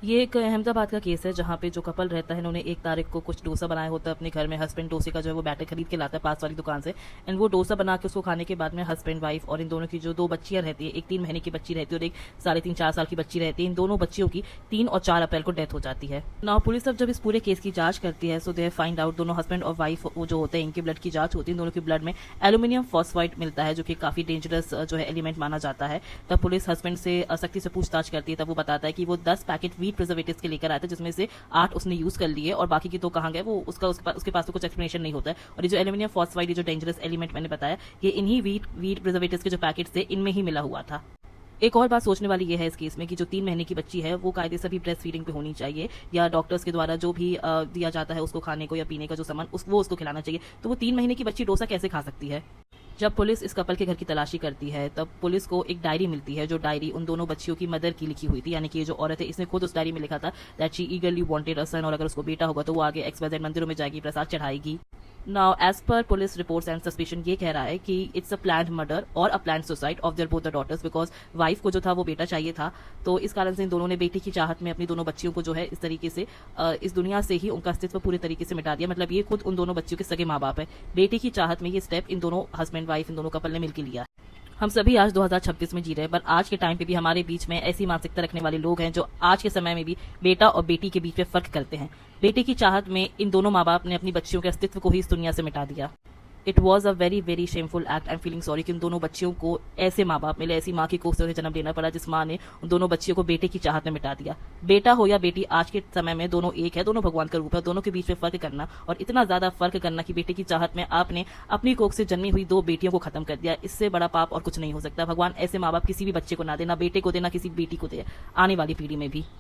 ये एक अहमदाबाद का केस है जहाँ पे जो कपल रहता है इन्होंने 1 तारीख को कुछ डोसा बनाया होता है अपने घर में। हस्बैंड डोसे का जो है वो बैटर खरीद के लाता है पास वाली दुकान से। एंड वो डोसा बना के उसको खाने के बाद में हस्बैंड वाइफ और इन दोनों की जो 2 बच्चियां रहती है, एक 3 महीने की बच्ची रहती है और एक 3.5-4 साल की बच्ची रहती है। इन दोनों बच्चियों की 3 और 4 अप्रैल को डेथ हो जाती है। नाउ पुलिस अब जब इस पूरे केस की जांच करती है, सो दे फाइंड आउट दोनों हस्बैंड और वाइफ वो जो होते हैं इनके ब्लड की जांच होती है। दोनों के ब्लड में एल्यूमिनियम फॉस्फाइड मिलता है जो कि काफी डेंजरस जो है एलिमेंट माना जाता है। तब पुलिस हस्बैंड से सख्ती से पूछताछ करती है। तब वो बताता है कि वो 10 पैकेट वीट प्रिजर्वेटिव्स के लेकर आया था, जिसमें से 8 उसने यूज कर लिए और बाकी की तो कहाँ गए वो उसके पास तो कुछ एक्सप्लेनेशन नहीं होता है। और ये जो एल्यूमिनियम फॉस्फाइड, ये जो डेंजरस एलिमेंट मैंने बताया, ये इन्हीं वीट प्रिजर्वेटिव्स के जो पैकेट थे इनमें ही मिला हुआ था। एक और बात सोचने वाली ये है इस केस में कि जो 3 महीने की बच्ची है वो कायदे से भी ब्रेस्ट फीडिंग पे होनी चाहिए, या डॉक्टर्स के द्वारा जो भी दिया जाता है उसको खाने को या पीने का जो सामान वो उसको खिलाना चाहिए। तो वो 3 महीने की बच्ची डोसा कैसे खा सकती है? जब पुलिस इस कपल के घर की तलाशी करती है तब पुलिस को एक डायरी मिलती है, जो डायरी उन दोनों बच्चियों की मदर की लिखी हुई थी। यानी कि ये जो औरत है इसने खुद उस डायरी में लिखा था that she eagerly wanted a son, और अगर उसको बेटा होगा तो वो आगे XYZ मंदिरों में जाएगी, प्रसाद चढ़ाएगी। Now as per police reports and suspicion ये कह रहा है कि इट्स अ प्लान्ड मर्डर और a planned suicide of their both the daughters, because wife को जो था वो बेटा चाहिए था। तो इस कारण से इन दोनों ने बेटी की चाहत में अपनी दोनों बच्चियों को जो है इस तरीके से इस दुनिया से ही उनका अस्तित्व पूरे तरीके से मिटा दिया। मतलब ये खुद उन दोनों बच्चियों के सगे माँ बाप है। बेटी की चाहत में ये स्टेप इन दोनों हस्बैंड वाइफ, इन दोनों कपल ने मिलकर लिया। हम सभी आज 2026 में जी रहे हैं, पर आज के टाइम पे भी हमारे बीच में ऐसी मानसिकता रखने वाले लोग हैं जो आज के समय में भी बेटा और बेटी के बीच में फर्क करते हैं। बेटे की चाहत में इन दोनों माँ बाप ने अपनी बच्चियों के अस्तित्व को ही इस दुनिया से मिटा दिया। It was a very very shameful act. I am feeling sorry कि उन दोनों बच्चियों को ऐसे माँ बाप मिले, ऐसी माँ की कोख से जन्म लेना पड़ा जिस माँ ने उन दोनों बच्चियों को बेटे की चाहत में मिटा दिया। बेटा हो या बेटी, आज के समय में दोनों एक है, दोनों भगवान का रूप है। दोनों के बीच में फर्क करना और इतना ज्यादा फर्क करना कि बेटे की चाहत में आपने अपनी कोख से जन्मी हुई 2 बेटियों को खत्म कर दिया, इससे बड़ा पाप और कुछ नहीं हो सकता। भगवान ऐसे माँ बाप किसी भी बच्चे को ना दे, ना बेटे को दे, ना किसी बेटी को दे, आने वाली पीढ़ी में भी।